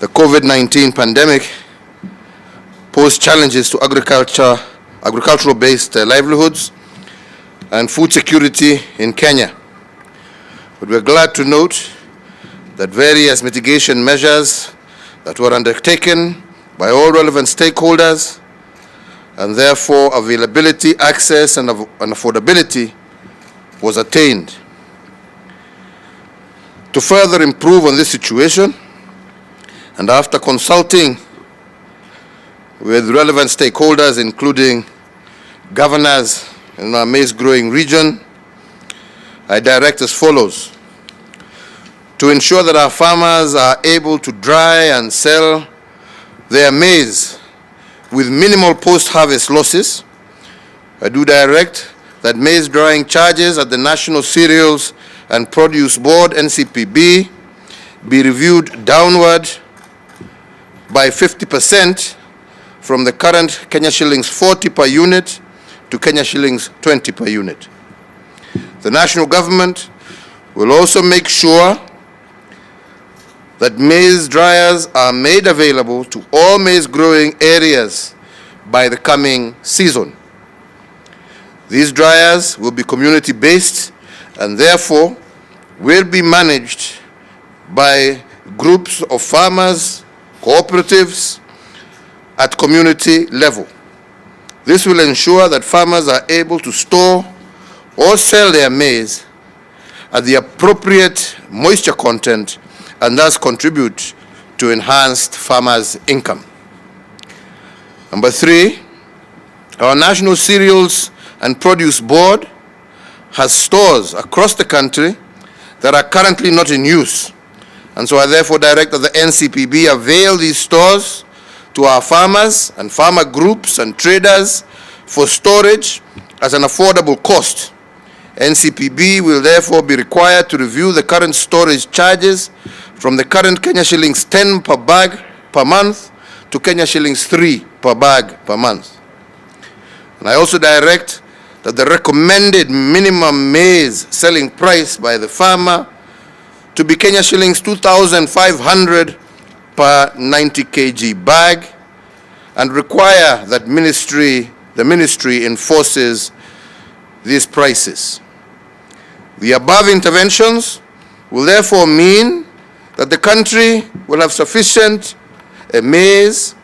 The COVID-19 pandemic posed challenges to agricultural-based livelihoods and food security in Kenya. But we're glad to note that various mitigation measures that were undertaken by all relevant stakeholders, and therefore availability, access, and affordability was attained. To further improve on this situation, and after consulting with relevant stakeholders, including governors in our maize growing region, I direct as follows: to ensure that our farmers are able to dry and sell their maize with minimal post-harvest losses. I do direct that maize drying charges at the National Cereals and Produce Board, NCPB, be reviewed downward by 50% from the current Kenya shillings 40 per unit to Kenya shillings 20 per unit. The national government will also make sure that maize dryers are made available to all maize growing areas by the coming season. These dryers will be community-based and therefore will be managed by groups of farmers, cooperatives at community level. This will ensure that farmers are able to store or sell their maize at the appropriate moisture content and thus contribute to enhanced farmers' income. Number 3, our National Cereals and Produce Board has stores across the country that are currently not in use. And so I therefore direct that the NCPB avail these stores to our farmers and farmer groups and traders for storage at an affordable cost. NCPB will therefore be required to review the current storage charges from the current Kenya shillings 10 per bag per month to Kenya shillings 3 per bag per month. And I also direct that the recommended minimum maize selling price by the farmer to be Kenya shillings 2,500 per 90 kg bag, and require that the ministry enforces these prices. The above interventions will therefore mean that the country will have sufficient maize,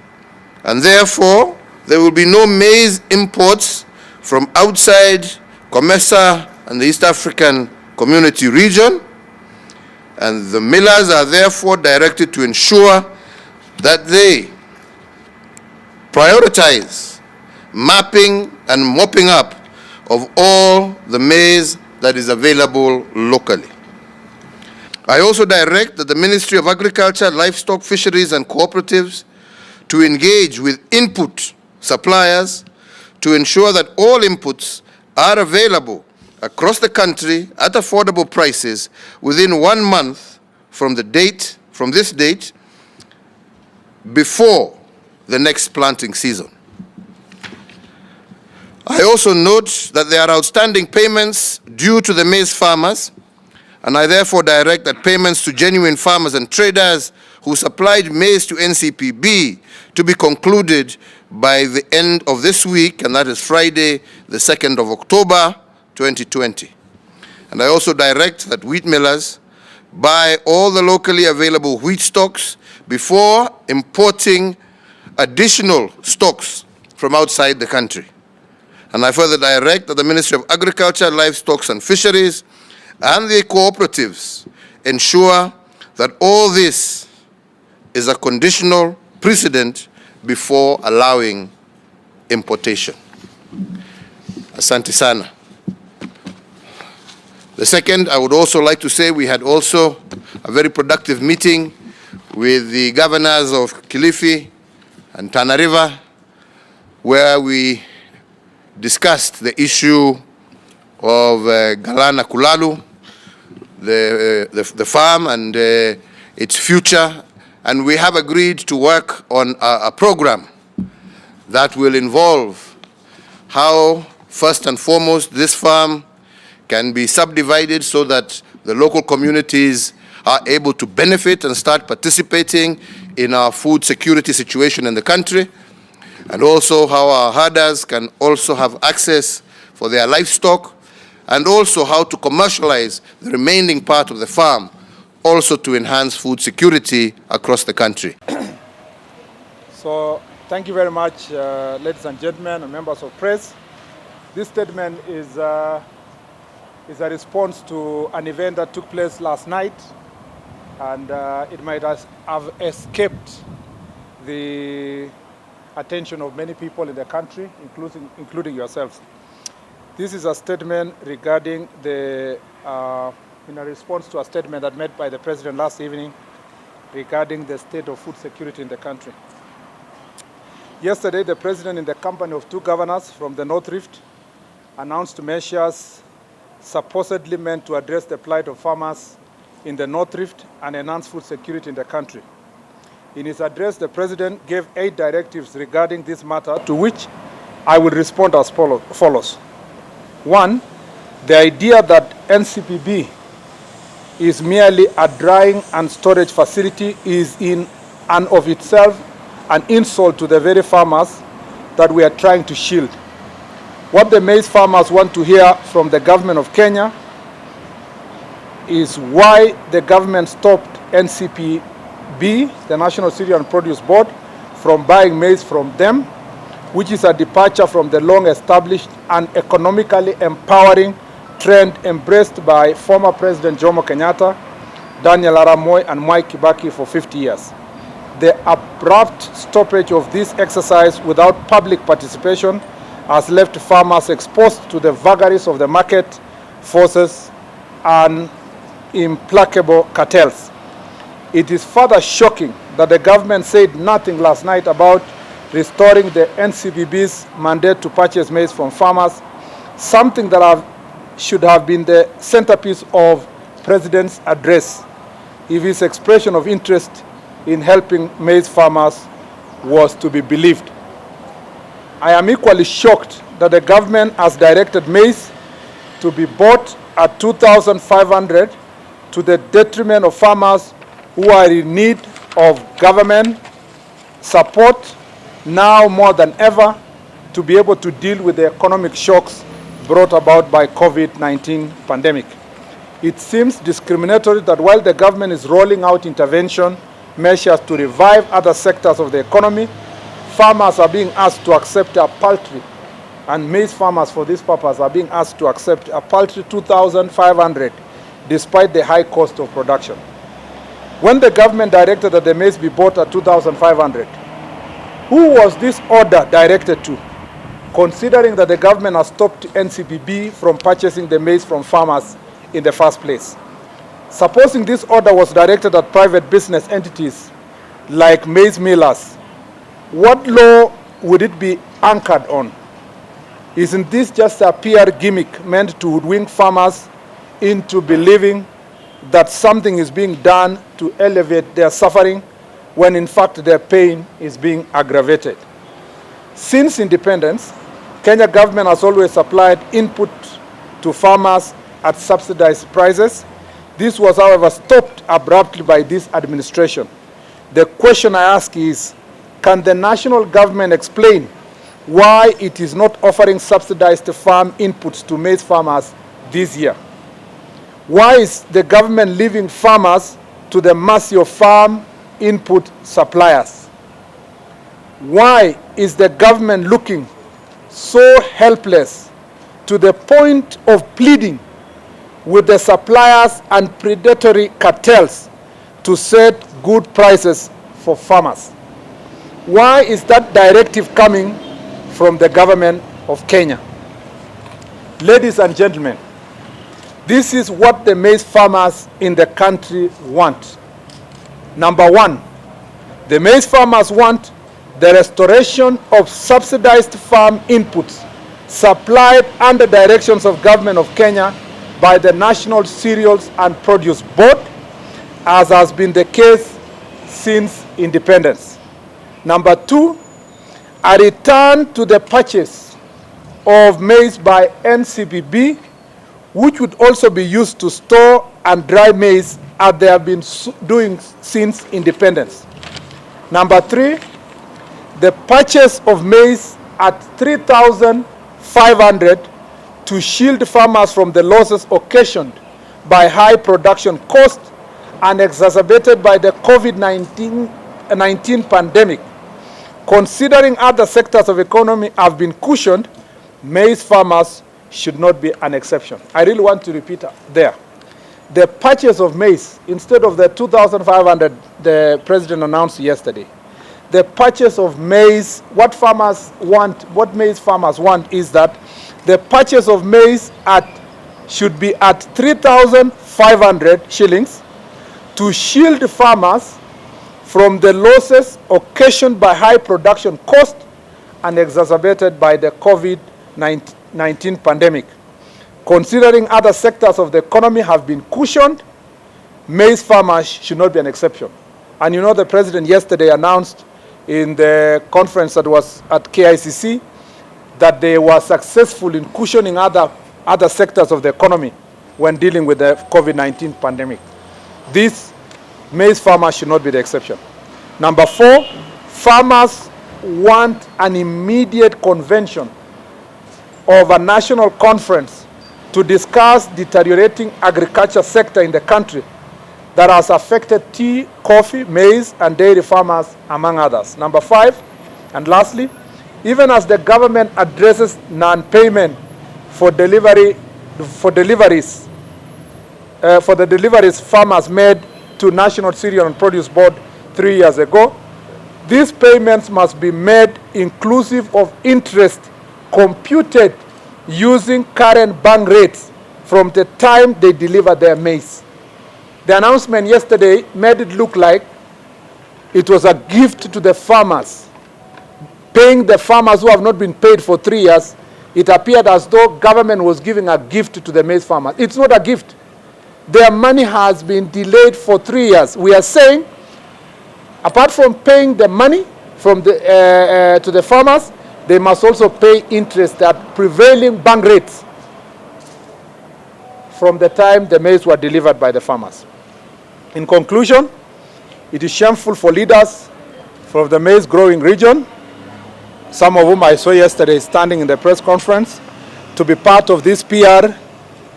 and therefore there will be no maize imports from outside COMESA and the East African Community region, and the millers are therefore directed to ensure that they prioritize mapping and mopping up of all the maize that is available locally. I also direct that the Ministry of Agriculture, Livestock, Fisheries and Cooperatives to engage with input suppliers to ensure that all inputs are available across the country at affordable prices within 1 month from this date before the next planting season. I also note that there are outstanding payments due to the maize farmers, and I therefore direct that payments to genuine farmers and traders who supplied maize to NCPB to be concluded by the end of this week, and that is Friday, the 2nd of October, 2020. And I also direct that wheat millers buy all the locally available wheat stocks before importing additional stocks from outside the country. And I further direct that the Ministry of Agriculture, Livestock and Fisheries and the cooperatives ensure that all this is a conditional precedent before allowing importation. Asante sana. The second, I would also like to say we had also a very productive meeting with the governors of Kilifi and Tana River, where we discussed the issue of Galana Kulalu, the farm and its future, and we have agreed to work on a program that will involve how, first and foremost, this farm can be subdivided so that the local communities are able to benefit and start participating in our food security situation in the country, and also how our herders can also have access for their livestock, and also how to commercialize the remaining part of the farm, also to enhance food security across the country. So, thank you very much, ladies and gentlemen and members of press. This statement is a response to an event that took place last night, and it might have escaped the attention of many people in the country, including yourselves. This is a statement regarding in a response to a statement that made by the President last evening regarding the state of food security in the country. Yesterday, the President, in the company of 2 governors from the North Rift, announced measures supposedly meant to address the plight of farmers in the North Rift and enhance food security in the country. In his address, the President gave 8 directives regarding this matter, to which I will respond as follows. 1, the idea that NCPB is merely a drying and storage facility is in and of itself an insult to the very farmers that we are trying to shield. What the maize farmers want to hear from the government of Kenya is why the government stopped NCPB, the National Cereal and Produce Board, from buying maize from them, which is a departure from the long-established and economically empowering trend embraced by former President Jomo Kenyatta, Daniel Arap Moi, and Mwai Kibaki for 50 years. The abrupt stoppage of this exercise without public participation has left farmers exposed to the vagaries of the market forces and implacable cartels. It is further shocking that the government said nothing last night about restoring the NCPB's mandate to purchase maize from farmers, something that should have been the centerpiece of President's address if his expression of interest in helping maize farmers was to be believed. I am equally shocked that the government has directed maize to be bought at 2,500 to the detriment of farmers who are in need of government support now more than ever to be able to deal with the economic shocks brought about by COVID-19 pandemic. It seems discriminatory that while the government is rolling out intervention measures to revive other sectors of the economy, farmers are being asked to accept a paltry, and maize farmers for this purpose are being asked to accept a paltry 2,500 despite the high cost of production. When the government directed that the maize be bought at 2,500, who was this order directed to, considering that the government has stopped NCPB from purchasing the maize from farmers in the first place? Supposing this order was directed at private business entities like maize millers, what law would it be anchored on? Isn't this just a PR gimmick meant to hoodwink farmers into believing that something is being done to elevate their suffering when in fact their pain is being aggravated? Since independence, Kenya government has always supplied input to farmers at subsidized prices. This was, however, stopped abruptly by this administration. The question I ask is, can the national government explain why it is not offering subsidized farm inputs to maize farmers this year? Why is the government leaving farmers to the mercy of farm input suppliers? Why is the government looking so helpless to the point of pleading with the suppliers and predatory cartels to set good prices for farmers? Why is that directive coming from the government of Kenya? Ladies and gentlemen, this is what the maize farmers in the country want. Number one, the maize farmers want the restoration of subsidized farm inputs supplied under directions of Government of Kenya by the National Cereals and Produce Board, as has been the case since independence. Number two, a return to the purchase of maize by NCPB, which would also be used to store and dry maize as they have been doing since independence. Number 3, the purchase of maize at 3,500 to shield farmers from the losses occasioned by high production cost and exacerbated by the COVID-19 pandemic. Considering other sectors of economy have been cushioned, maize farmers should not be an exception. I really want to repeat there. The purchase of maize, instead of the 2,500 the president announced yesterday, the purchase of maize, what maize farmers want is that the purchase of maize should be at 3,500 shillings to shield farmers from the losses occasioned by high production cost and exacerbated by the COVID-19 pandemic. Considering other sectors of the economy have been cushioned, maize farmers should not be an exception. And you know, the president yesterday announced in the conference that was at KICC that they were successful in cushioning other sectors of the economy when dealing with the COVID-19 pandemic. These maize farmers should not be the exception. Number 4, farmers want an immediate convention of a national conference to discuss deteriorating agriculture sector in the country that has affected tea, coffee, maize, and dairy farmers, among others. Number 5, and lastly, even as the government addresses non-payment for the deliveries farmers made to National Cereal and Produce Board 3 years ago, these payments must be made inclusive of interest computed using current bank rates from the time they deliver their maize. The announcement yesterday made it look like it was a gift to the farmers, paying the farmers who have not been paid for 3 years. It appeared as though government was giving a gift to the maize farmers. It's not a gift. Their money has been delayed for 3 years. We are saying, apart from paying the money from to the farmers, they must also pay interest at prevailing bank rates from the time the maize were delivered by the farmers. In conclusion, it is shameful for leaders from the maize growing region, some of whom I saw yesterday standing in the press conference, to be part of this PR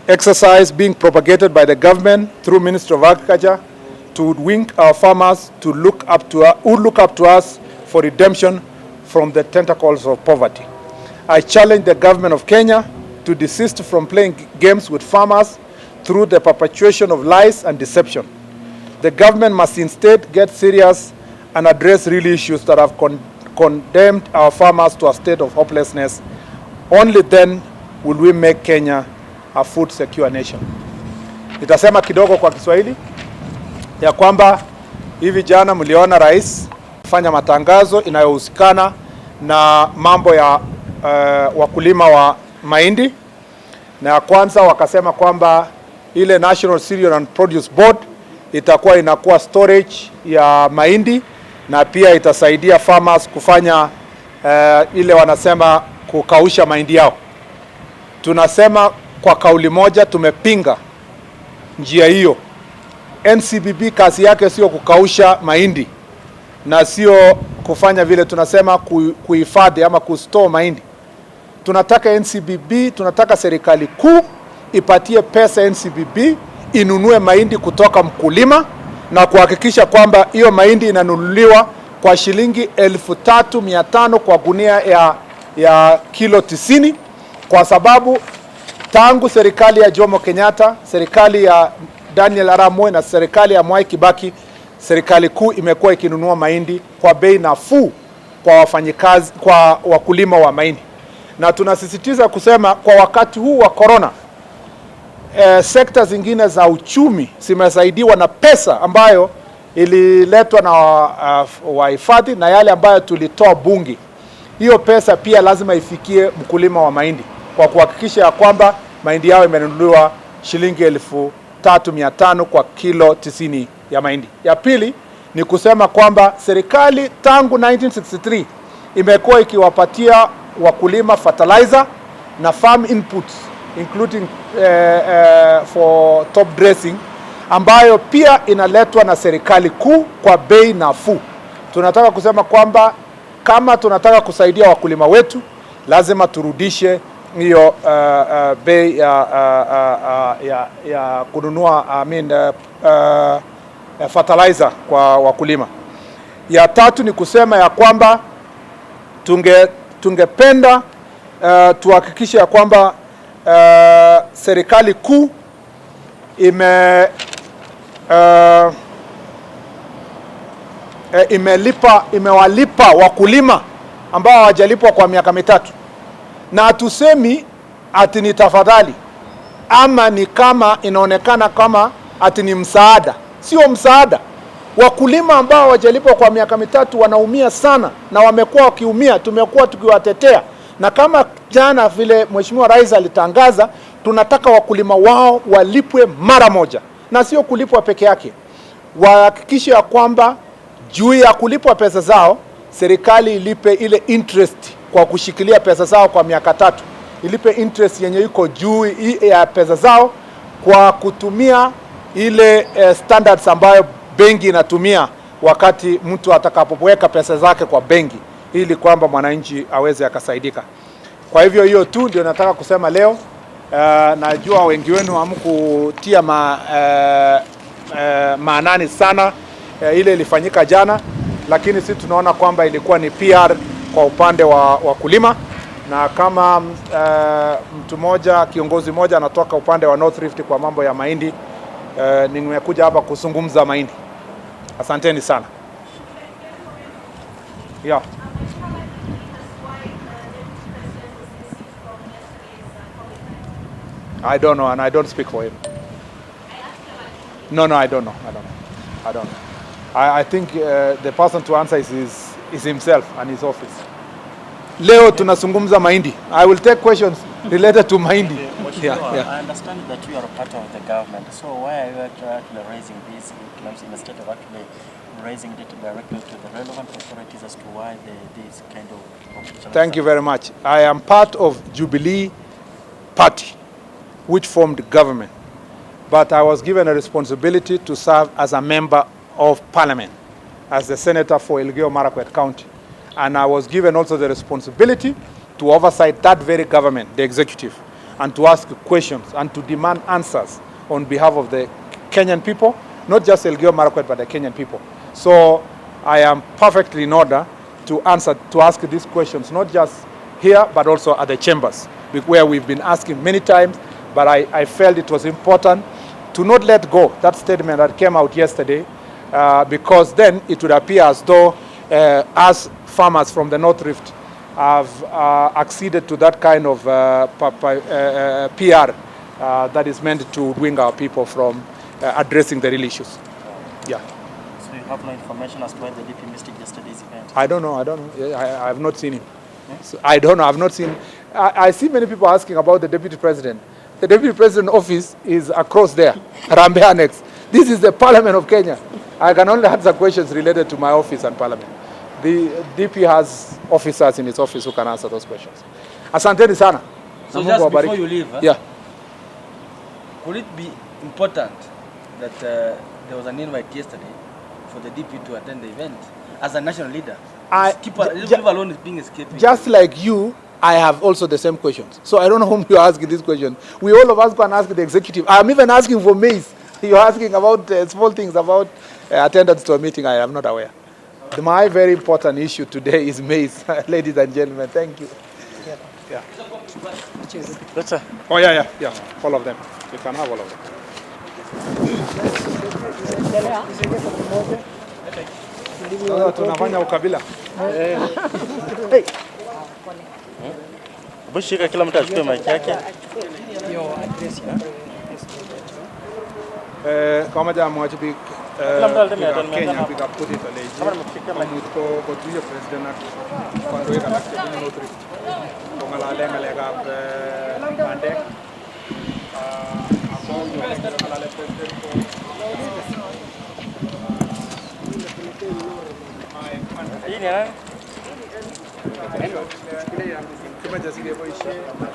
exercise being propagated by the government through Ministry of Agriculture to wink our farmers to look up to us for redemption from the tentacles of poverty. I challenge the government of Kenya to desist from playing games with farmers through the perpetuation of lies and deception. The government must instead get serious and address real issues that have condemned our farmers to a state of hopelessness. Only then will we make Kenya a food secure nation. Nitasema kidogo kwa Kiswahili ya kwamba hivi jana mliona rais fanya matangazo inayohusikana na mambo ya wakulima wa mahindi, na ya kwanza wakasema kwamba ile National Cereal and Produce Board inakuwa storage ya mahindi na pia itasaidia farmers kufanya ile wanasema kukausha mahindi yao. Tunasema kwa kauli moja tumepinga njia hiyo. NCBB kazi yake sio kukausha mahindi na sio kufanya vile tunasema kuhifadhi ama kustore mahindi. Tunataka tunataka serikali kuu ipatie pesa NCBB inunue mahindi kutoka mkulima na kuhakikisha kwamba hiyo mahindi inanunuliwa kwa shilingi 3,500 kwa gunia ya kilo 90, kwa sababu tangu serikali ya Jomo Kenyatta, serikali ya Daniel Arap Moi na serikali ya Mwai Kibaki, serikali kuu imekuwa ikinunua mahindi kwa bei nafuu kwa wafanyikazi, kwa wakulima wa mahindi. Na tunasisitiza kusema kwa wakati huu wa corona, sekta zingine za uchumi zimesaidiwa na pesa ambayo ililetwa na wahifadhi na yale ambayo tulitoa bunge. Hiyo pesa pia lazima ifikie mkulima wa mahindi kwa kuhakikisha ya kwamba mahindi yao imenunuliwa shilingi 3,500 kwa kilo 90 ya mahindi. Ya pili ni kusema kwamba serikali tangu 1963 imekuwa ikiwapatia wakulima fertilizer na farm inputs including for top dressing ambayo pia inaletwa na serikali kuu kwa bei nafuu. tunataka kusema kwamba kama tunataka kusaidia wakulima wetu, lazima turudishe hiyo bei ya kununua fertilizer kwa wakulima. Ya tatu ni kusema ya kwamba tungependa tuhakikishe ya kwamba serikali kuu imewalipa wakulima ambao hawajalipwa kwa miaka mitatu, na hatusemi ati ni tafadhali ama ni kama inaonekana kama ati ni msaada. Sio msaada. Wakulima ambao hawajalipwa kwa miaka mitatu wanaumia sana, na wamekuwa wakiumia, tumekuwa tukiwatetea. Na kama jana vile Mheshimiwa Rais alitangaza, tunataka wakulima wao walipwe mara moja, na sio kulipwa peke yake. Wahakikishe ya kwamba juu ya kulipwa pesa zao, serikali ilipe ile interest kwa kushikilia pesa zao kwa miaka tatu. Ilipe interest yenye iko juu ya pesa zao kwa kutumia ile standards ambayo benki inatumia wakati mtu atakapoweka pesa zake kwa benki, ili kwamba mwananchi aweze akasaidika. Kwa hivyo hiyo tu ndio nataka kusema leo. Najua wengi wenu hamkutia maanani sana ile ilifanyika jana, lakini sisi tunaona kwamba ilikuwa ni PR kwa upande wa wakulima, na kama mtu mmoja, kiongozi mmoja anatoka upande wa North Rift kwa mambo ya mahindi, nimekuja hapa kuzungumza mahindi. Asanteni sana. Yeah. I don't know, and I don't speak for him. No, I don't know. I think the person to answer is himself and his office. Leo tunazungumza mahindi. I will take questions related to mahindi. Yeah. I understand that you are a part of the government. So why are you actually raising these claims instead of actually raising it directly to the relevant authorities as to why this kind of... Thank you very much. I am part of Jubilee Party, which formed government. But I was given a responsibility to serve as a member of parliament, as the senator for Elgeyo-Marakwet County. And I was given also the responsibility to oversight that very government, the executive, and to ask questions and to demand answers on behalf of the Kenyan people, not just Elgeyo-Marakwet, but the Kenyan people. So I am perfectly in order to ask these questions, not just here, but also at the chambers, where we've been asking many times, but I felt it was important to not let go that statement that came out yesterday, because then it would appear as though us farmers from the North Rift have acceded to that kind of PR that is meant to wing our people from addressing the real issues. Yeah. So you have no information as to why the DP missed yesterday's event? I don't know. I have not seen him. So I don't know. I've not seen. I see many people asking about the deputy president. The deputy president office is across there, Rambe Annex. This is the Parliament of Kenya. I can only answer questions related to my office and Parliament. The DP has officers in his office who can answer those questions. Asanteni sana. So just before you leave, yeah. Could it be important that there was an invite yesterday for the DP to attend the event as a national leader? Leave alone is being escaping. Just like you, I have also the same questions. So I don't know whom you are asking this question. We all of us go and ask the executive. I'm even asking for Maize. You're asking about small things about attendance to a meeting. I am not aware. My very important issue today is Maize, ladies and gentlemen. Thank you. Yeah. Oh, yeah. All of them. You can have all of them. Tunafanya ukabila. Bushika kila mtu achukue mic yake. Kama jamaa wachibi Kenya pick up kodi pale. Kama mtu ko tuyo president na kwa ndio kana kwenye notary. Ngala lenga bande. Ambao ngala president ko. Hii ni nani? Kama jasiri boishe